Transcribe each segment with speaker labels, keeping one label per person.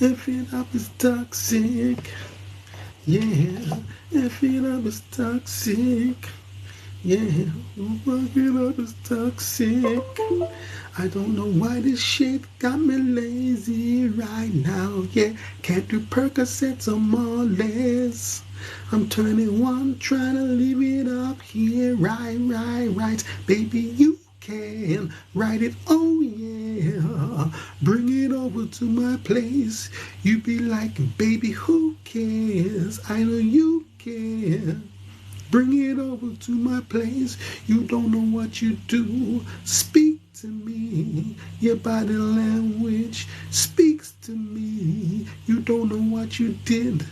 Speaker 1: If it up is toxic, yeah. If it up is toxic, yeah. Fuck it up is toxic. I don't know why this shit got me lazy right now, yeah. Can't do Percocets or more less. I'm 21, trying to live it up here, right. Baby, you can write it, oh yeah. Bring it over to my place. You be like, baby, who cares? I know you can. Bring it over to my place. You don't know what you do. Speak to me. Your body language speaks to me. You don't know what you did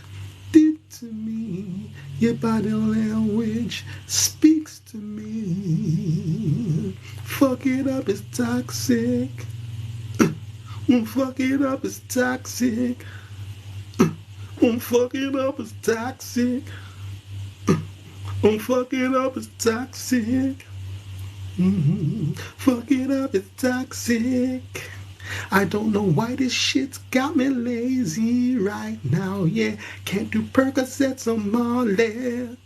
Speaker 1: to me. Your body language speaks to me. Fuck it up, it's toxic. Fuck it up, it's toxic. Fuck it up, it's toxic. Fuck it up, it's toxic. Fuck it up, it's toxic. I don't know why this shit's got me lazy right now, yeah. Can't do Percocets or Molly.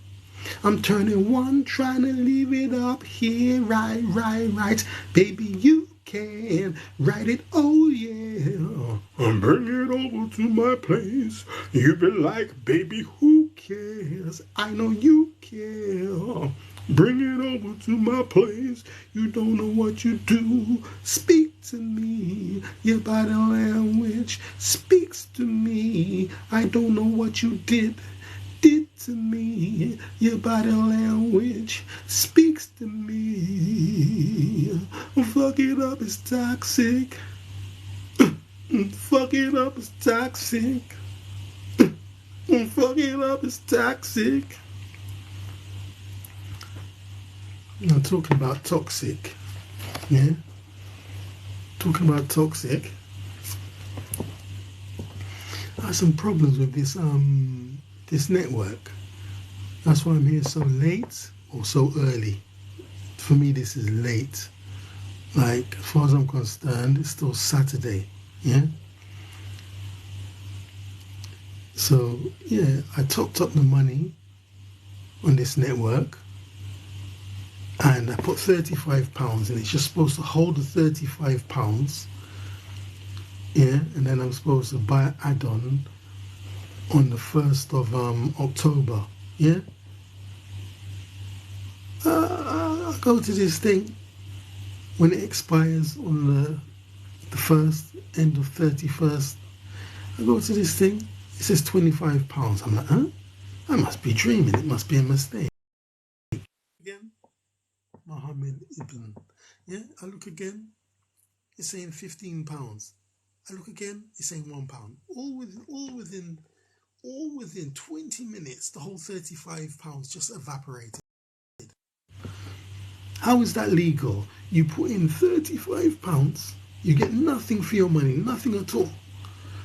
Speaker 1: I'm turning one, trying to leave it up here, right. Baby, you can write it, oh yeah. Bring it over to my place. You be like, baby, who cares? I know you care. Bring it over to my place. You don't know what you do. Speak to me. Your body language speaks to me. I don't know what you did to me. Your body language speaks to me. Fuck it up, it's toxic. Fuck it up, it's toxic. Fuck it up, it's toxic. I'm talking about toxic. Yeah? Talking about toxic. I have some problems with this network. That's why I'm here so late or so early. For me, this is late. Like, as far as I'm concerned, it's still Saturday. Yeah? So, yeah, I topped up the money on this network and I put £35 and it's just supposed to hold the £35. Yeah, and then I'm supposed to buy an add-on on the 1st of October. Yeah? I go to this thing when it expires on the 1st, end of 31st. I go to this thing, it says £25. I'm like, huh? I must be dreaming, it must be a mistake. Again, Mohammed Ibn. Yeah, I look again, it's saying £15. I look again, it's saying £1. All within 20 minutes, the whole £35 just evaporated. How is that legal? You put in £35, you get nothing for your money, nothing at all.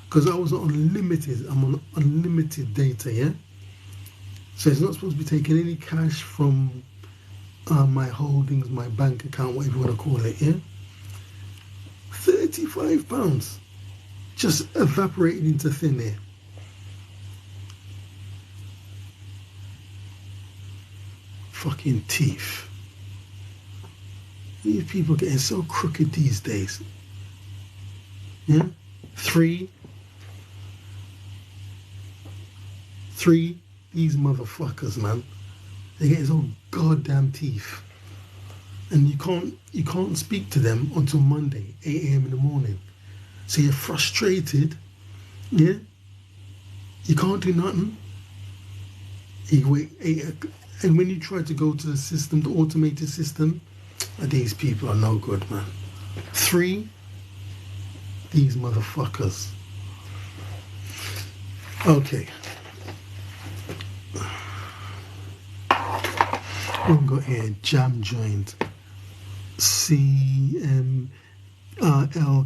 Speaker 1: Because I was on unlimited, I'm on unlimited data, yeah? So it's not supposed to be taking any cash from my holdings, my bank account, whatever you want to call it, yeah? £35 just evaporated into thin air. Fucking teeth. These people are getting so crooked these days. Yeah? Three, these motherfuckers, man. They get so goddamn teeth. And you can't speak to them until Monday, 8 a.m. in the morning. So you're frustrated, yeah? You can't do nothing. You wait 8 o'clock. And when you try to go to the system, the automated system, these people are no good, man. 3, these motherfuckers. Okay. We've got here Jam Joint, CML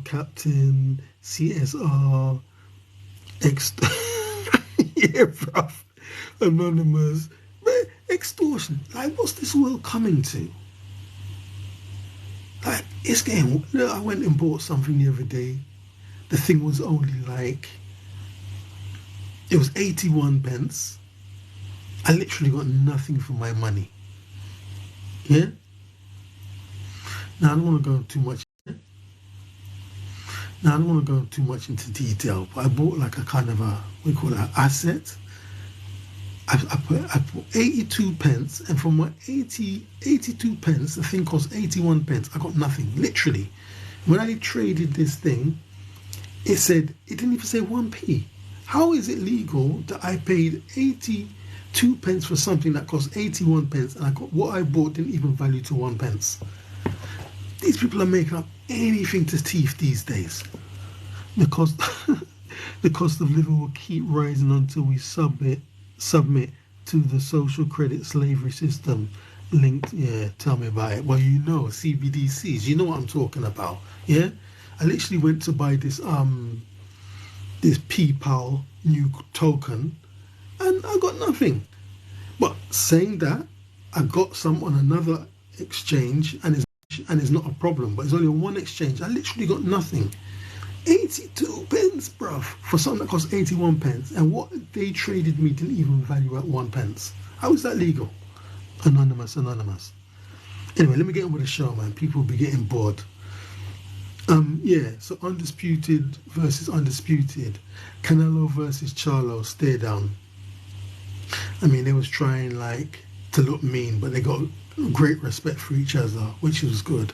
Speaker 1: Captain, CSR, yeah, bruv, Anonymous. Man, extortion. Like, what's this world coming to? Like, it's getting. Look, I went and bought something the other day. The thing was only like It was 81 pence. I literally got nothing for my money. Yeah. Now I don't want to go too much. Now I don't want to go too much into detail, but I bought like a kind of a we call it an asset. I put 82 pence, and from my 82 pence, the thing cost 81 pence. I got nothing, literally. When I traded this thing, it didn't even say 1p. How is it legal that I paid 82 pence for something that cost 81 pence, and I got what I bought didn't even value to 1 pence? These people are making up anything to teeth these days. The cost, the cost of living will keep rising until we submit to the social credit slavery system linked. Yeah, tell me about it. Well, you know, CBDCs, you know what I'm talking about. Yeah, I literally went to buy this PayPal new token, and I got nothing. But saying that, I got some on another exchange, and it's not a problem, but it's only on one exchange. I literally got nothing. 82 pence, bruv, for something that cost 81 pence, and what they traded me didn't even value at 1 pence. How is that legal? Anonymous. Anyway, let me get on with the show, man. People will be getting bored. Yeah, so undisputed versus undisputed. Canelo versus Charlo, stare down. I mean, they was trying like to look mean, but they got great respect for each other, which was good.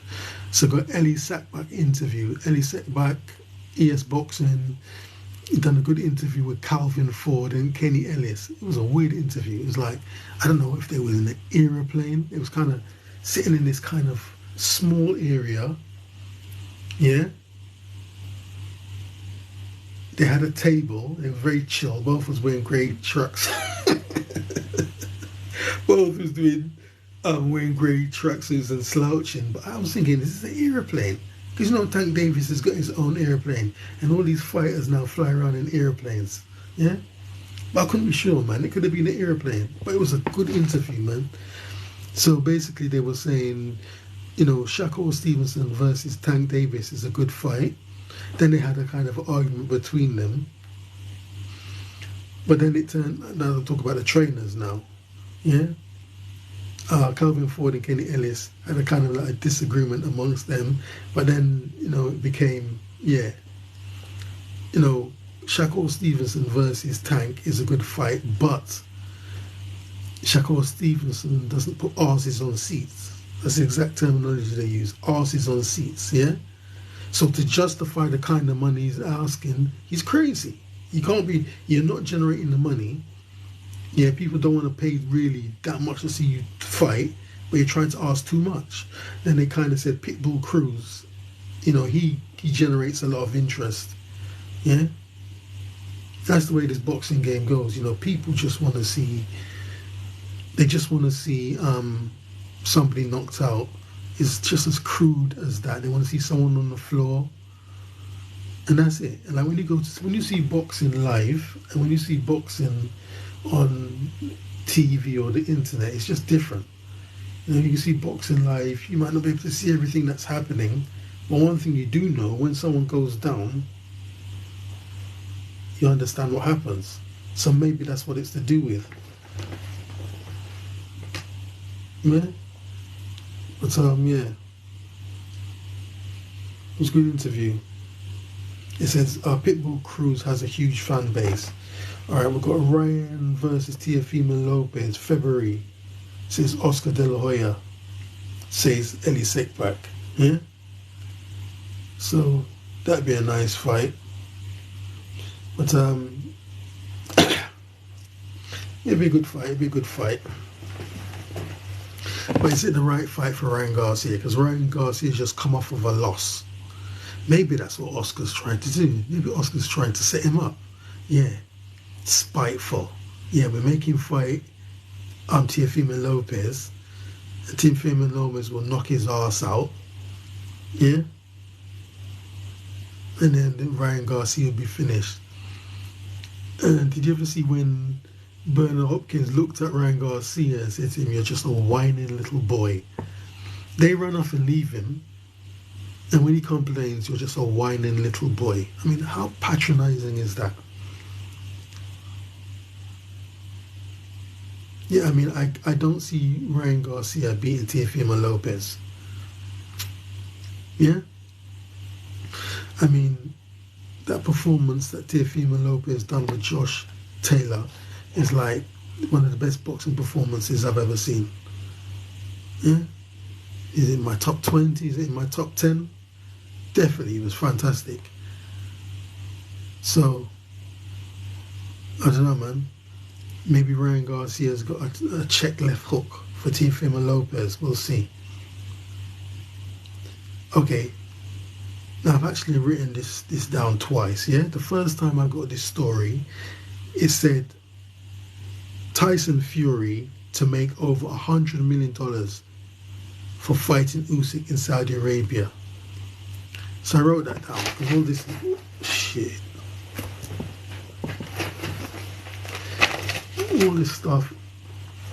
Speaker 1: So got Ellie Sackback interview. Ellie Sackback, ES Boxing, done a good interview with Calvin Ford and Kenny Ellis. It was a weird interview. It was like, I don't know if they were in an aeroplane. It was kind of sitting in this kind of small area. Yeah. They had a table. It was very chill. Both was wearing grey trucks. Both was wearing grey tracksuits and slouching. But I was thinking, this is an aeroplane. Because you know Tank Davis has got his own airplane, and all these fighters now fly around in airplanes. Yeah? But I couldn't be sure, man. It could have been an airplane. But it was a good interview, man. So basically they were saying, you know, Shakur Stevenson versus Tank Davis is a good fight. Then they had a kind of argument between them. But then it turned, now they'll talk about the trainers now. Yeah? Calvin Ford and Kenny Ellis had a kind of like a disagreement amongst them, but then, you know, it became, yeah, you know, Shakur Stevenson versus Tank is a good fight, but Shakur Stevenson doesn't put arses on seats. That's the exact terminology they use, arses on seats, yeah? So to justify the kind of money he's asking, he's crazy. You're not generating the money. Yeah, people don't want to pay really that much to see you fight, but you're trying to ask too much. Then they kind of said Pitbull Cruz, you know, he generates a lot of interest. Yeah? That's the way this boxing game goes. You know, people just want to see, somebody knocked out. It's just as crude as that. They want to see someone on the floor. And that's it. And like when you see boxing live, and when you see boxing on TV or the internet, it's just different. You know, you can see boxing live, you might not be able to see everything that's happening, but one thing you do know, when someone goes down, you understand what happens. So maybe that's what it's to do with. Yeah? But yeah. It was a good interview. It says Pitbull Cruz has a huge fan base. Alright, we've got Ryan versus Teofimo Lopez, February. Says Oscar De La Hoya. Says Ellie Sackback. Yeah? So that'd be a nice fight. But it'd be a good fight. But is it the right fight for Ryan Garcia? Because Ryan Garcia's just come off of a loss. Maybe that's what Oscar's trying to do. Maybe Oscar's trying to set him up. Yeah. Spiteful. Yeah, we're making fight Teofimo Lopez. And Teofimo Lopez will knock his ass out. Yeah? And then Ryan Garcia will be finished. And did you ever see when Bernard Hopkins looked at Ryan Garcia and said to him, "You're just a whining little boy"? They run off and leave him. And when he complains, "You're just a whining little boy." I mean, how patronizing is that? Yeah, I mean, I don't see Ryan Garcia beating Teofimo Lopez. Yeah? I mean, that performance that Teofimo Lopez done with Josh Taylor is like one of the best boxing performances I've ever seen. Yeah? Is it in my top 20? Is it in my top 10? Definitely, it was fantastic. So, I don't know, man. Maybe Ryan Garcia's got a check left hook for Teofimo Lopez. We'll see. Okay, now I've actually written this down twice. Yeah, the first time I got this story, it said Tyson Fury to make over $100 million for fighting Usyk in Saudi Arabia. So I wrote that down because all this shit, all this stuff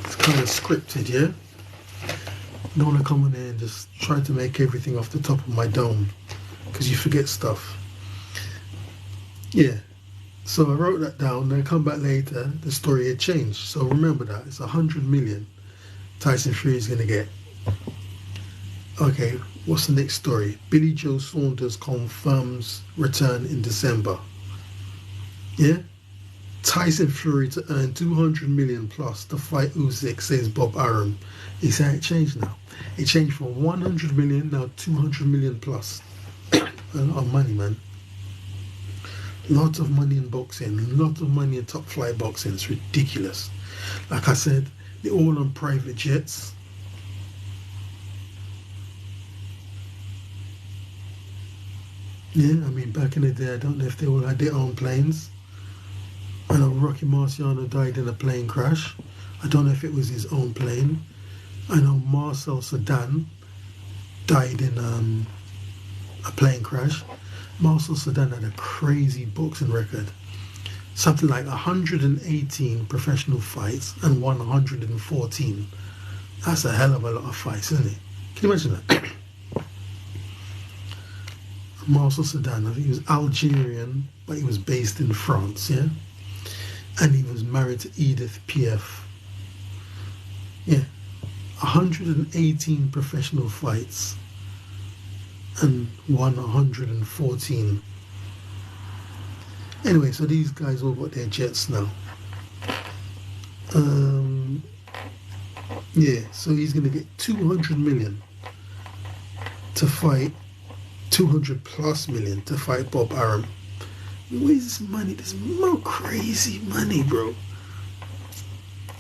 Speaker 1: is kind of scripted. Yeah. I don't want to come in there and just try to make everything off the top of my dome because you forget stuff. Yeah, so I wrote that down, then I come back later, the story had changed. So remember that, it's 100 million Tyson Fury is going to get. Okay, what's the next story? Billy Joe Saunders confirms return in December. Yeah? Tyson Fury to earn 200 million plus to fight Usyk, says Bob Arum. He said it changed now. It changed from 100 million, now 200 million plus. A lot of money, man. Lots of money in boxing, lots of money in top flight boxing. It's ridiculous. Like I said, they're all on private jets. Yeah, I mean, back in the day, I don't know if they all had their own planes. I know Rocky Marciano died in a plane crash. I don't know if it was his own plane. I know Marcel Sedan died in a plane crash. Marcel Sedan had a crazy boxing record. Something like 118 professional fights and won 114. That's a hell of a lot of fights, isn't it? Can you imagine that? Marcel Sedan, I think he was Algerian, but he was based in France, yeah? And he was married to Edith Piaf. Yeah. 118 professional fights and won 114. Anyway, so these guys all got their jets now. Yeah, so he's going to get 200 million to fight, 200 plus million to fight Bob Arum. Where's this money? There's more crazy money, bro.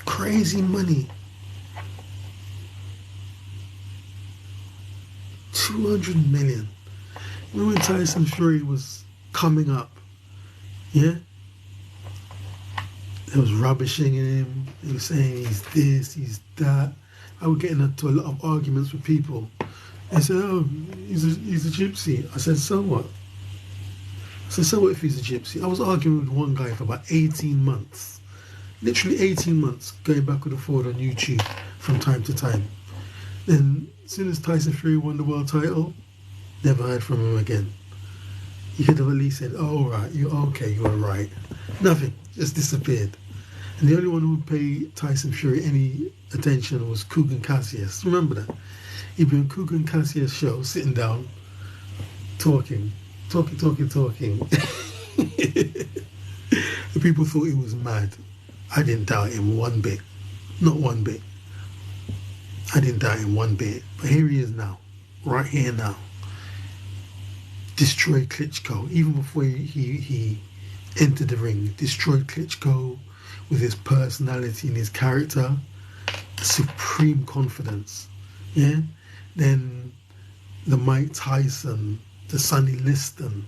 Speaker 1: Crazy money. 200 million. Remember when Tyson Fury was coming up? Yeah? They was rubbishing him. They were saying he's this, he's that. I was getting into a lot of arguments with people. They said, oh, he's a gypsy. I said, so what? I said, so what if he's a gypsy? I was arguing with one guy for about 18 months. Literally 18 months, going backward and forward on YouTube from time to time. Then, as soon as Tyson Fury won the world title, never heard from him again. He could have at least said, oh, all right, you're okay, you were right. Nothing, just disappeared. And the only one who would pay Tyson Fury any attention was Kugan Cassius. Remember that? He'd be on Kugan Cassius' show, sitting down, talking. And people thought he was mad. I didn't doubt him one bit. Not one bit. I didn't doubt him one bit. But here he is now. Right here now. Destroyed Klitschko. Even before he entered the ring. Destroyed Klitschko with his personality and his character. Supreme confidence. Yeah? Then the Mike Tyson, the Sonny Liston,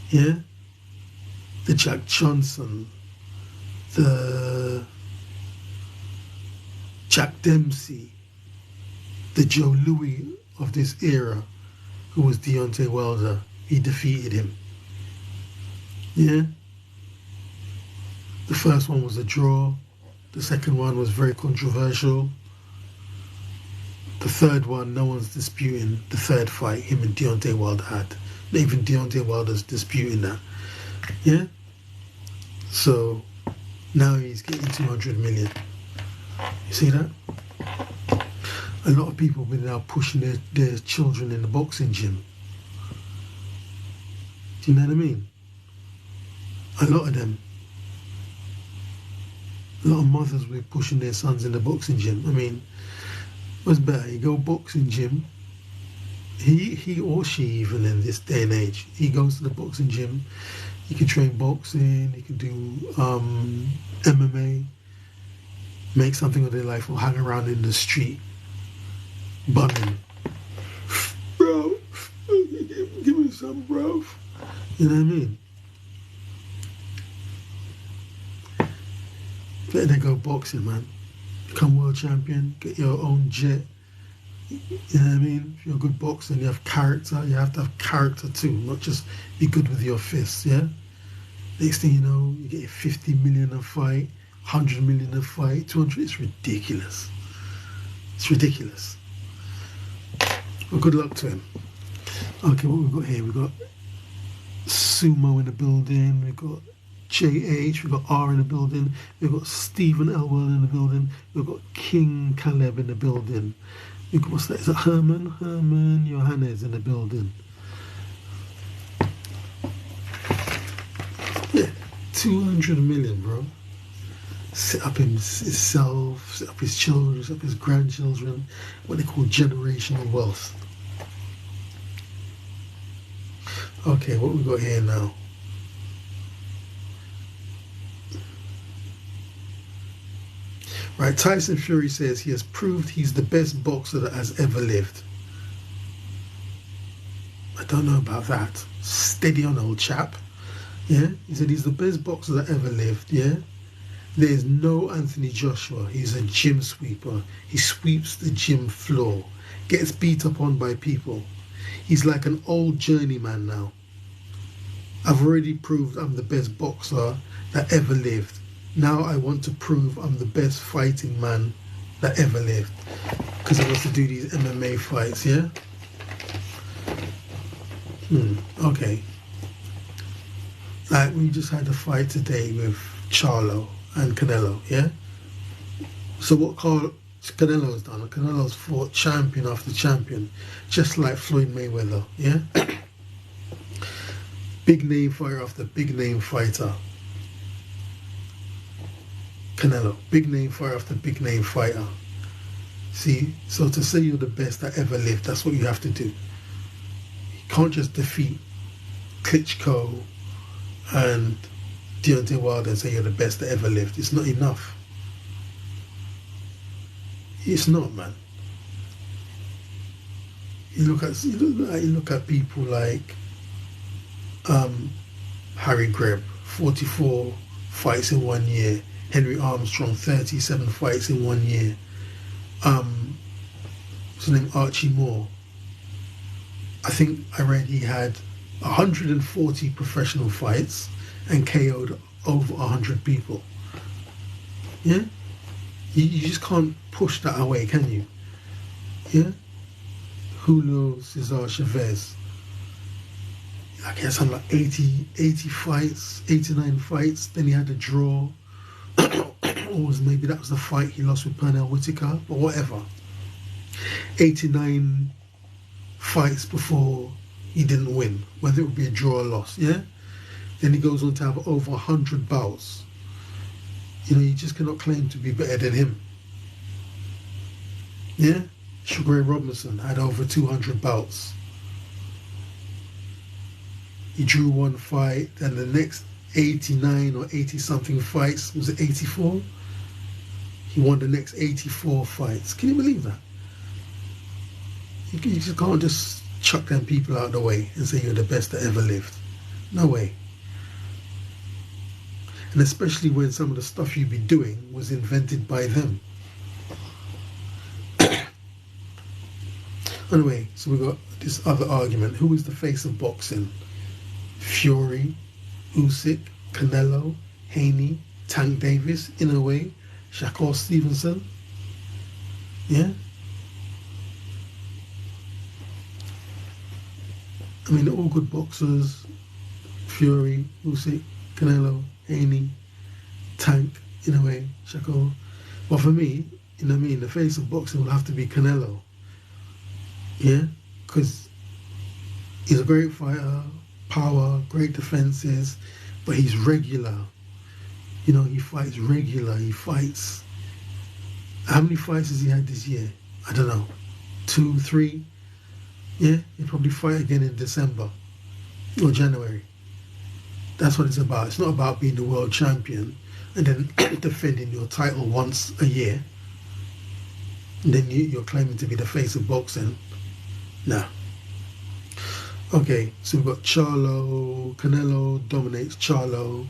Speaker 1: yeah? The Jack Johnson, the Jack Dempsey, the Joe Louis of this era, who was Deontay Wilder. He defeated him. Yeah? The first one was a draw. The second one was very controversial. The third one, no one's disputing the third fight him and Deontay Wilder had. Not even Deontay Wilder's disputing that. Yeah? So, now he's getting 200 million. You see that? A lot of people have been now pushing their children in the boxing gym. Do you know what I mean? A lot of them. A lot of mothers were pushing their sons in the boxing gym. I mean, what's better? You go boxing gym. He or she, even in this day and age, he goes to the boxing gym. He can train boxing. He can do MMA. Make something of their life, or hang around in the street, bumming. Bro, give me some, bro. You know what I mean? Better than go boxing, man. Become world champion. Get your own jet. You know what I mean? If you're a good boxer and you have character, you have to have character too, not just be good with your fists, yeah? Next thing you know, you get 50 million a fight, 100 million a fight, 200, it's ridiculous. It's ridiculous. Well, good luck to him. Okay, what we've got here, we've got Sumo in the building, we've got JH, we've got R in the building, we've got Stephen Elwell in the building, we've got King Caleb in the building. What's that? Is it Herman? Herman Johannes in the building. Yeah, 200 million, bro. Set up himself, set up his children, set up his grandchildren, what they call generational wealth. Okay, what we got here now? Right, Tyson Fury says he has proved he's the best boxer that has ever lived. I don't know about that. Steady on, old chap. Yeah, he said he's the best boxer that ever lived. Yeah, there's no Anthony Joshua. He's a gym sweeper. He sweeps the gym floor, gets beat up on by people. He's like an old journeyman now. I've already proved I'm the best boxer that ever lived. Now I want to prove I'm the best fighting man that ever lived. Because he wants to do these MMA fights, yeah? Okay. Like, we just had a fight today with Charlo and Canelo, yeah? So what Canelo's done, Canelo's fought champion after champion, just like Floyd Mayweather, yeah? Big name fighter after big name fighter. Canelo, big name fighter after big name fighter. See, so to say you're the best that ever lived, that's what you have to do. You can't just defeat Klitschko and Deontay Wilder and say you're the best that ever lived. It's not enough. It's not, man. You look at people like Harry Greb, 44 fights in 1 year. Henry Armstrong, 37 fights in 1 year. What's his name? Archie Moore. I think I read he had 140 professional fights and KO'd over 100 people. Yeah? You just can't push that away, can you? Yeah? Julio Cesar Chavez. Like he had something like 80 fights, 89 fights, then he had a draw. Or maybe that was the fight he lost with Pernell Whitaker, but whatever. 89 fights before he didn't win, whether it would be a draw or loss, yeah? Then he goes on to have over 100 bouts. You know, you just cannot claim to be better than him. Yeah? Sugar Ray Robinson had over 200 bouts. He drew one fight, and the next 89 or 80 something fights, was it 84? He won the next 84 fights. Can you believe that? You just can't just chuck them people out of the way and say you're the best that ever lived. No way. And especially when some of the stuff you'd be doing was invented by them. Anyway, so we've got this other argument. Who is the face of boxing? Fury, Usyk, Canelo, Haney, Tank Davis, Inoue, Shakur Stevenson. Yeah? I mean, they're all good boxers. Fury, Usyk, Canelo, Haney, Tank, Inoue, Shakur. But for me, you know what I mean, the face of boxing will have to be Canelo. Yeah, because he's a great fighter, power, great defenses, but he's regular. You know, he fights regular. He fights. How many fights has he had this year? I don't know. 2, 3. Yeah, he'll probably fight again in December or January. That's what it's about. It's not about being the world champion and then defending your title once a year. And then you're claiming to be the face of boxing. Nah. Okay, so we've got Charlo. Canelo dominates Charlo.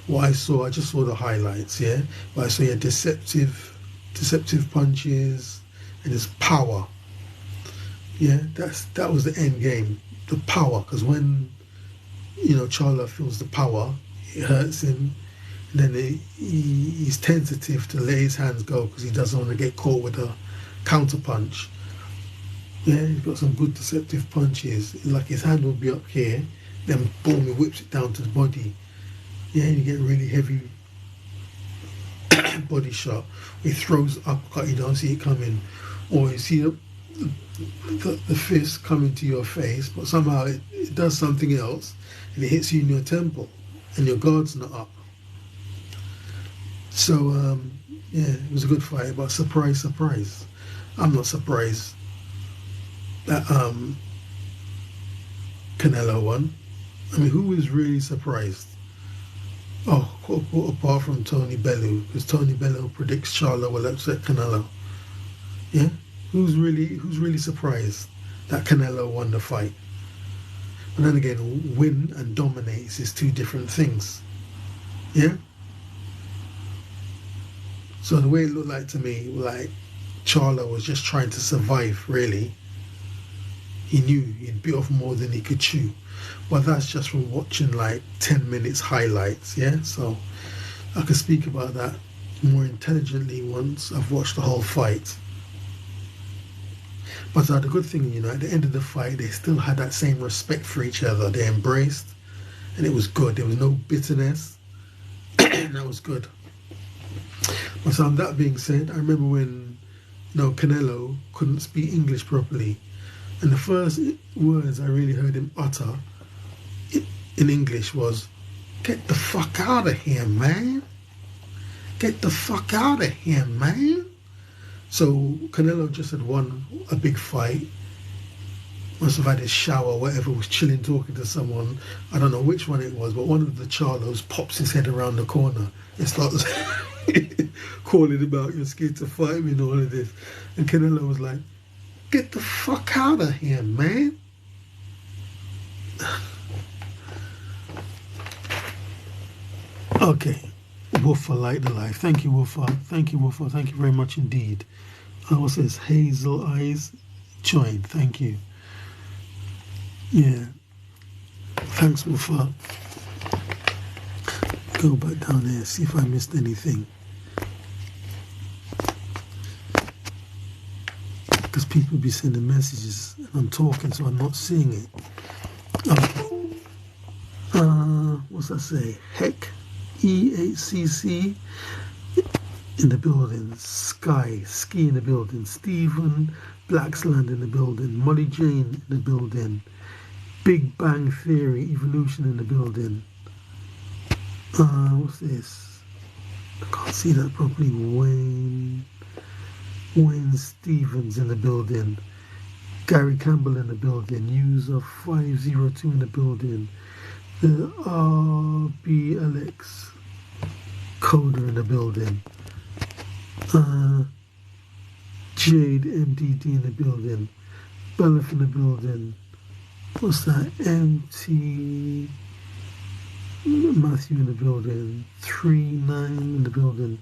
Speaker 1: What I just saw the highlights, yeah? But I saw deceptive punches and his power. Yeah, that was the end game. The power, because when Charlo feels the power, it hurts him. And then he's tentative to let his hands go because he doesn't want to get caught with a counter punch. Yeah, he's got some good deceptive punches. Like his hand will be up here, then boom, he whips it down to the body. Yeah, and you get really heavy body shot. He throws uppercut, you don't see it coming, or you see the fist coming to your face, but somehow it does something else, and it hits you in your temple, and your guard's not up. So yeah, it was a good fight, but surprise, I'm not surprised that Canelo won. I mean, who was really surprised? Oh, apart from Tony Bellew, because Tony Bellew predicts Charlo will upset Canelo. Yeah, who's really surprised that Canelo won the fight? But then again, win and dominate is two different things. Yeah. So the way it looked like to me, like Charlo was just trying to survive. Really, he knew he'd bit off more than he could chew. But that's just from watching like 10 minutes highlights, yeah? So I could speak about that more intelligently once I've watched the whole fight. But the good thing, at the end of the fight, they still had that same respect for each other. They embraced, and it was good. There was no bitterness, and that was good. But so that being said, I remember when, Canelo couldn't speak English properly. And the first words I really heard him utter in English was, "Get the fuck out of here, man. Get the fuck out of here, man." So Canelo just had won a big fight. Must have had his shower, whatever, was chilling, talking to someone. I don't know which one it was, but one of the Charlos pops his head around the corner and starts calling him out, "You're scared to fight me," and all of this. And Canelo was like, "Get the fuck out of here, man." Okay, Woofer Light the Life. Thank you, Woofer. Thank you, Woofer. Thank you very much indeed. What's this? Hazel Eyes joined. Thank you. Yeah. Thanks, Woofer. Go back down there, see if I missed anything. Because people be sending messages and I'm talking, so I'm not seeing it. What's that say? Heck, EHCC in the building. Ski in the building. Stephen Blacksland in the building. Molly Jane in the building. Big Bang Theory Evolution in the building. What's this? I can't see that properly. Wayne Stevens in the building. Gary Campbell in the building. User 502 in the building. The RBLX coder in the building. Jade MDD in the building. Bellef in the building. What's that? MT Matthew in the building. 39 in the building.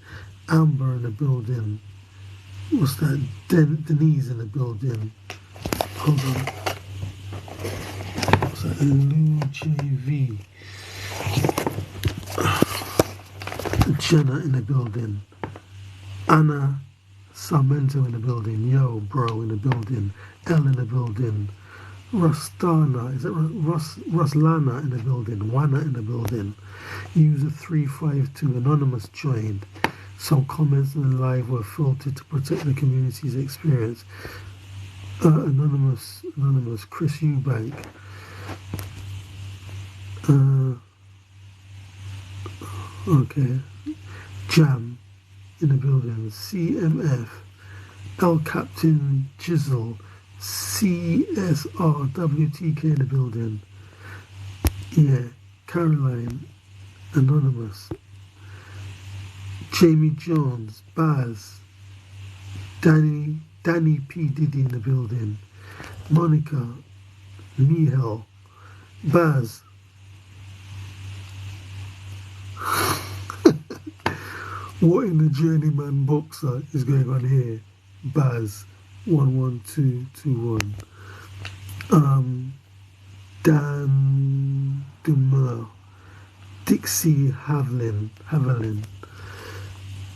Speaker 1: Amber in the building. What's that? Denise in the building. Hold on. What's that? Lou JV. Jenna in the building. Anna Sarmento in the building. Yo, bro in the building. Elle in the building. Rustana, is it Ruslana in the building? Wana in the building. User 352 Anonymous joined. Some comments in the live were filtered to protect the community's experience. Anonymous, Chris Eubank. Okay. Jam in the building. CMF. El Captain Jizzle. CSR. WTK in the building. Yeah. Caroline. Anonymous. Jamie Jones. Baz. Danny P. Diddy in the building. Monica. Mihel. Baz. What in the journeyman boxer is going on here? Baz 11221. Dan Dummer. Dixie Haviland.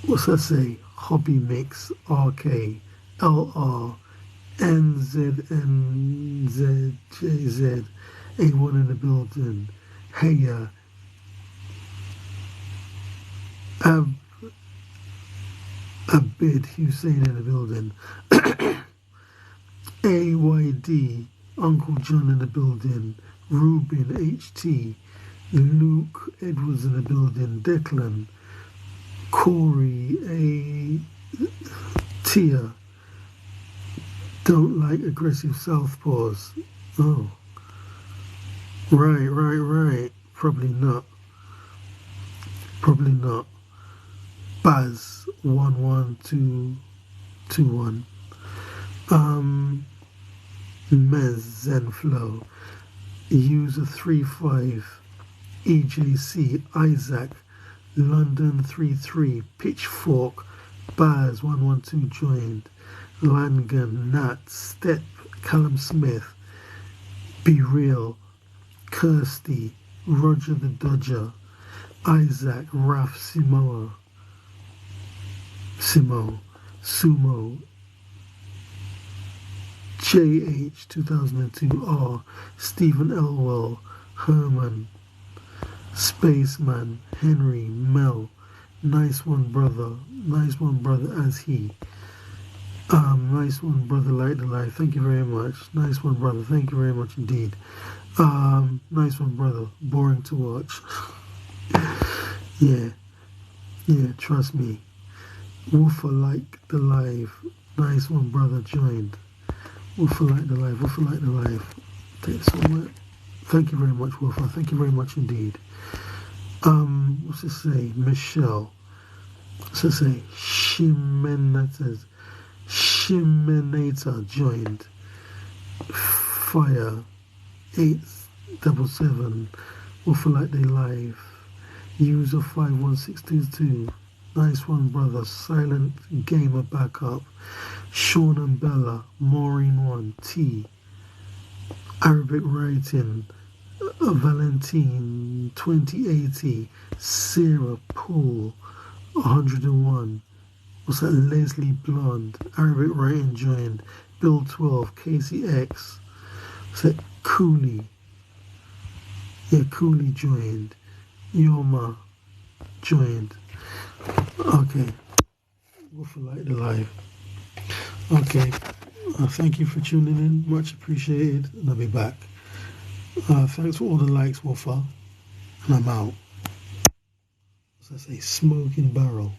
Speaker 1: What's that say? Hobby Mix RK LR NZNZJZ A1 in the building. Heya Abid Hussein in the building. AYD Uncle John in the building. Ruben HT. Luke Edwards in the building. Declan. Corey A. Tia. Don't like aggressive southpaws. Oh. Right. Probably not. Baz 11221. Mez Zenflow. User 35. EJC Isaac. London 33. Pitchfork. Baz 112 joined. Langan Nat. Step. Callum Smith. Be Real. Kirsty. Roger the Dodger. Isaac. Raf Sumo. JH 2002R. Stephen Elwell. Herman. Spaceman. Henry. Mel. Nice one brother as he. Nice one brother, like the life. Thank you very much. Nice one brother, thank you very much indeed. Nice one brother, boring to watch. yeah, trust me. Woofer like the live. Nice one brother joined. Woofer like the live. Take somewhere. Thank you very much, Woofer. Thank you very much indeed. What's it say? Michelle. What's it say? Shimenator joined. Fire 877. Woofer like they live. User 51622. Nice one, brother. Silent Gamer backup. Sean and Bella. Maureen 1. T. Arabic writing. Valentine 2080. Sarah Poole 101. What's that? Leslie Blonde. Arabic writing joined. Bill 12. Casey X. What's that? Cooley. Yeah, Cooley joined. Yoma joined. Okay. Woofer like the live. Okay. Thank you for tuning in. Much appreciated. And I'll be back. Thanks for all the likes, Woofer. And I'm out. As I say, smoking barrel.